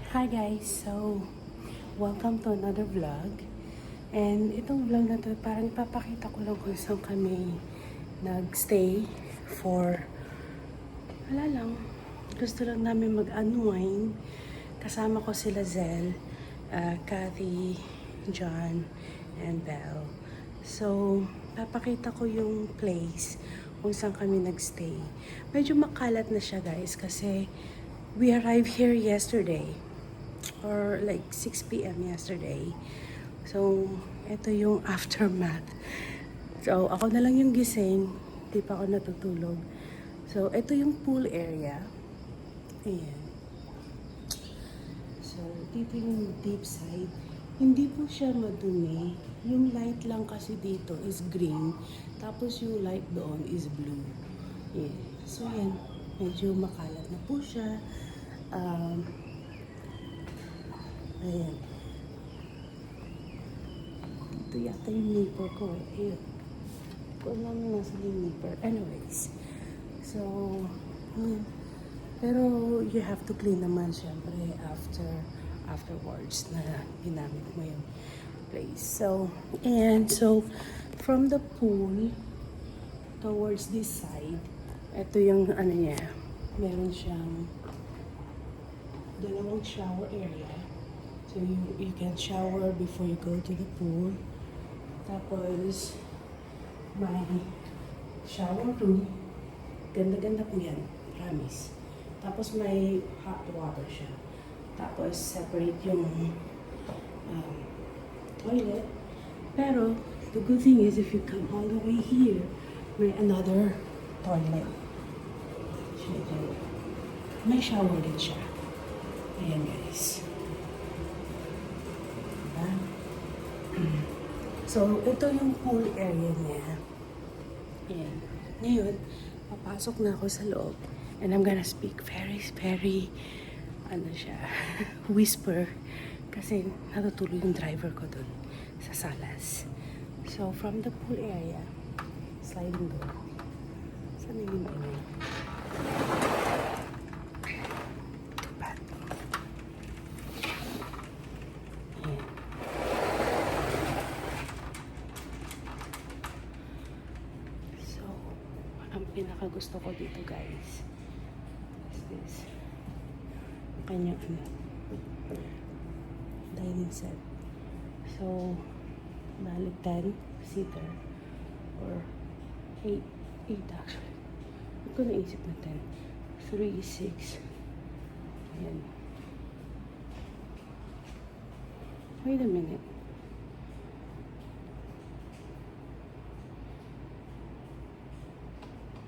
Hi guys! So, welcome to another vlog. And itong vlog na to, parang papakita ko lang kung saan kami nagstay for, wala lang, gusto lang namin mag-unwind. Kasama ko sila Zell, Kathy, John, and Belle. So, papakita ko yung place kung saan kami nagstay. Medyo makalat na siya guys kasi we arrived here yesterday or like 6 p.m. yesterday. So, ito yung aftermath. So, ako na lang yung gising. Di pa ako natutulog. So, ito yung pool area. Ayan. So, dito yung deep side. Hindi po siya madumi. Yung light lang kasi dito is green. Tapos yung light doon is blue. Yeah. So, yan. Medyo makalat na po siya. Ayan. Ito yata yung neighbor ko. Ayun. Kung alam mo nasa yung neighbor. Anyways. So, pero you have to clean naman syempre afterwards na ginamit mo yung place. So, from the pool towards this side, ito yung ano niya. Meron siyang dalawang shower area. So, you can shower before you go to the pool. Tapos, may shower room. Ganda-ganda po yan. Promise. Tapos, may hot water siya. Tapos, separate yung toilet. Pero, the good thing is, if you come all the way here, may another toilet. May shower din siya. Ayan, guys. So, ito yung pool area niya. Ayan. Ngayon, papasok na ako sa loob. And I'm gonna speak very, whisper. Kasi natutulog yung driver ko dun sa salas. So, from the pool area, sliding door. Saan yung ingay? Ang pinakagusto ko dito guys is this kanyang dining set. So balik 10 seater or 8 actually. Hindi ko naisip na 10 3, 6. Ayan. Wait a minute.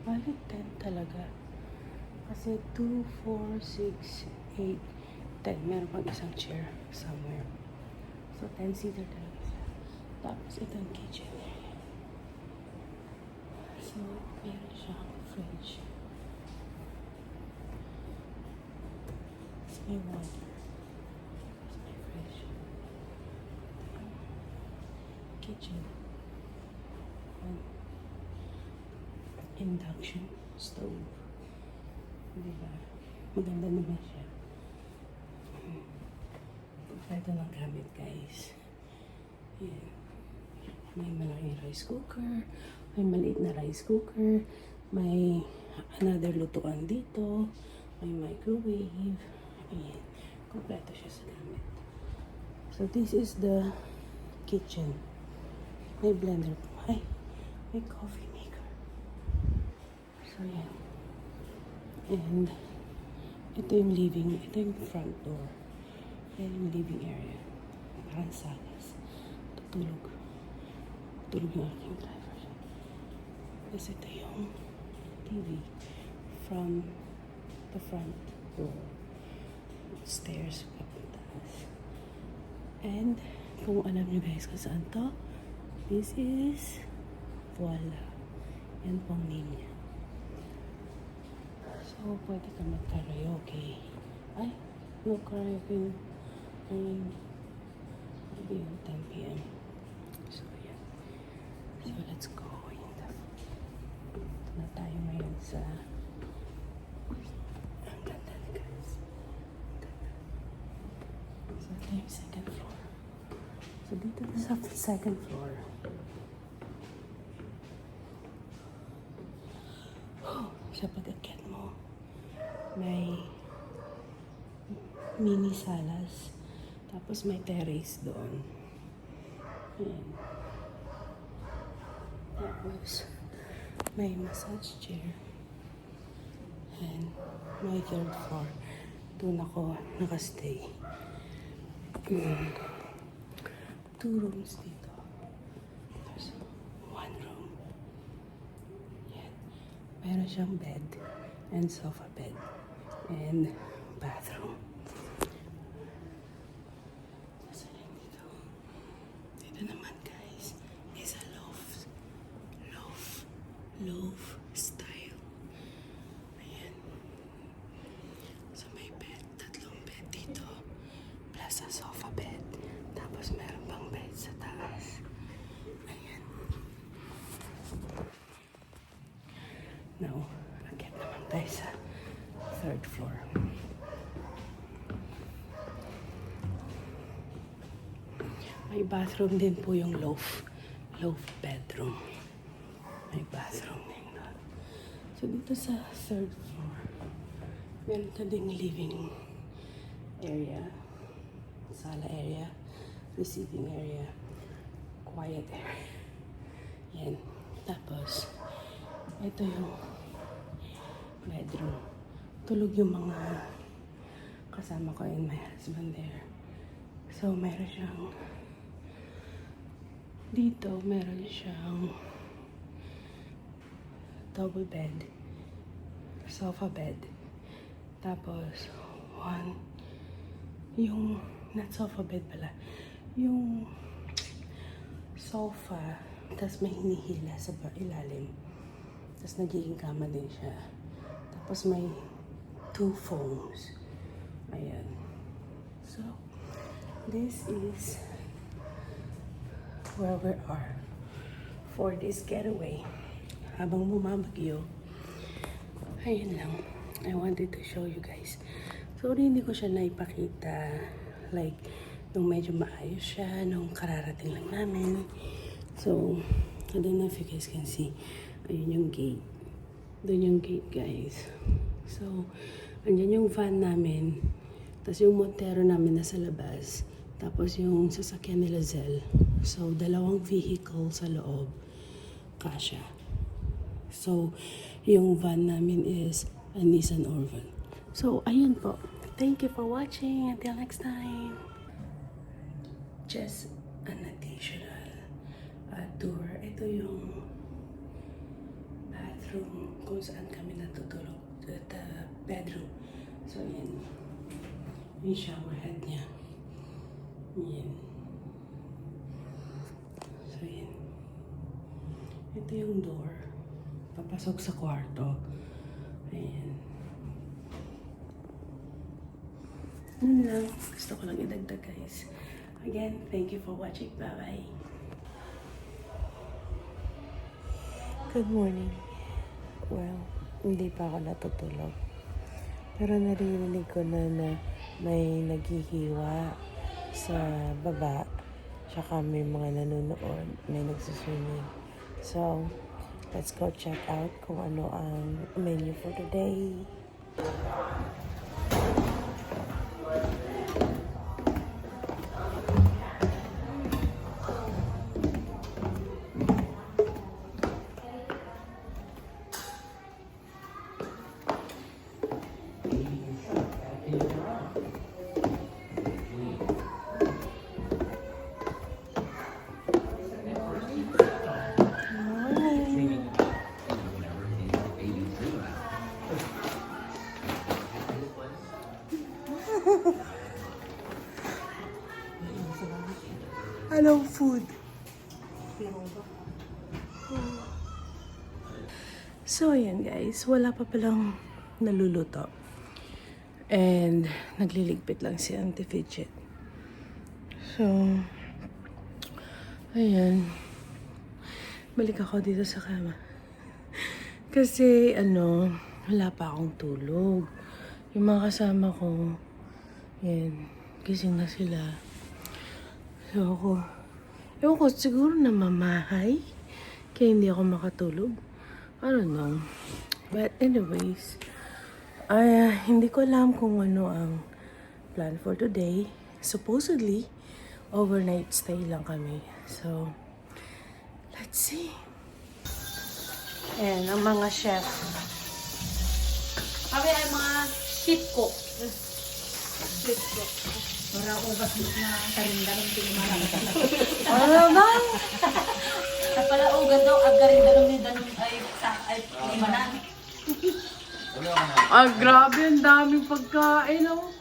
Balik 10 talaga. Kasi 2, 4, 6, 8, 10. Meron pang isang chair somewhere. So, 10-seater talaga siya. Tapos, ito yung kitchen area. So, meron siyang fridge. Tapos, may water. Tapos, may fridge. Kitchen. Induction stove. Diba? Maganda naman siya. Ito ng gamit, guys. Ayan. May malaking rice cooker. May maliit na rice cooker. May another lutuan dito. May microwave. Ayan. Kompleto siya sa gamit. So, this is the kitchen. May blender po. Ay, may coffee maker. So, yan. And, ito yung living, ito yung front door. Yan yung living area. Parang salas. Tutulog. Tutulog yung aking driver. Tapos ito yung TV from the front door. Stairs papuntaas. And, kung alam nyo guys kung saan to, this is Voila. Yan pong name niya. So, pwede ka mag-karaoke. Ay, no karaoke. Maybe 10 p.m. So, yeah. So, let's go. Ito na tayo ngayon sa ang ganda na guys. Ganda. Ito yung second floor. So, dito na sa second floor. Sa pag-akyat mo, may mini salas. Tapos may terrace doon. Ayan. Tapos, may massage chair. And my third floor. Doon ako nakastay. Two rooms dito. There's one room. Yan. Meron siyang bed and sofa bed and bathroom. Nasa lang dito. Dito naman guys is a loft style. Ayan. So may bed, tatlong bed dito. Plus a sofa bed. Tapos meron pang bed sa taas. Ayan. Now, akit naman tayo sa third floor. May bathroom din po yung loft bedroom. May bathroom din doon. So, dito sa third floor, meron ka ding living area, sala area, receiving area, quiet area. Yan. Tapos, ito yung bedroom. Tulog yung mga kasama ko and my husband there. So, meron siyang dito, meron siyang double bed, sofa bed. Tapos, yung, not sofa bed pala, yung sofa, tapos may hinihila sa ilalim. Tapos nagiging kama din siya. Tapos may two phones. Ayan. So, this is where we are for this getaway. Habang bumabagyo, ayun lang. I wanted to show you guys. Sorry, hindi ko siya naipakita. Like, nung medyo maayos siya, nung kararating lang namin. So, I don't know if you guys can see. Ayun yung gate. Doon yung gate, guys. So, andyan yung van namin. Tapos yung Montero namin nasa labas. Tapos yung sasakyan nila Zell. So, dalawang vehicle sa loob. Kasha. So, yung van namin is a Nissan Orvan. So, ayun po. Thank you for watching. Until next time. Just an additional tour. Ito yung bathroom kung saan kami natutulog. At bedroom. So, yan. Yung shower head niya. Yan. So, yan. Ito yung door. Papasok sa kwarto. Ayan. Yun lang. Gusto ko lang idagdag, guys. Again, thank you for watching. Bye-bye. Good morning. Well, hindi pa ako natutulog. Pero narinig ko na may naghihiwa sa baba. Tsaka may mga nanonood, may nagsuswimming. So, let's go check out kung ano ang menu for today. Anong food? So, ayan guys. Wala pa palang naluluto. And, nagliligpit lang si Auntie Fidget. So, ayan. Balik ako dito sa kama. Kasi, wala pa akong tulog. Yung mga kasama ko, yan, gising na sila. So ewan ko, siguro namamahay. Kaya hindi ako makatulog. I don't know. But anyways, hindi ko alam kung ano ang plan for today. Supposedly, overnight stay lang kami. So, let's see. Ayan, ang mga chef. Kami ay mga sheep cook. Sheep cook. Para ubas na karinda ng pinimalaman. Ano ba? Pala ugan daw, ang karinda ng danong ay pinimanan. Grabe, ang daming pagkain, oh.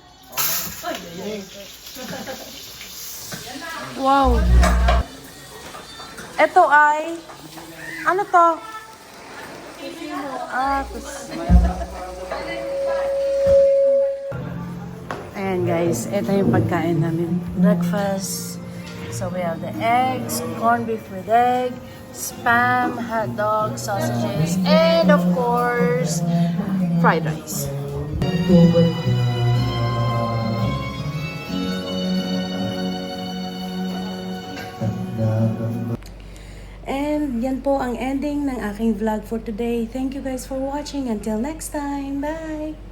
Wow. Ito ay, ano to? Ayan guys, ito yung pagkain namin. Breakfast. So we have the eggs, corned beef with egg, spam, hot dog, sausages, and of course, fried rice. And yan po ang ending ng aking vlog for today. Thank you guys for watching. Until next time. Bye!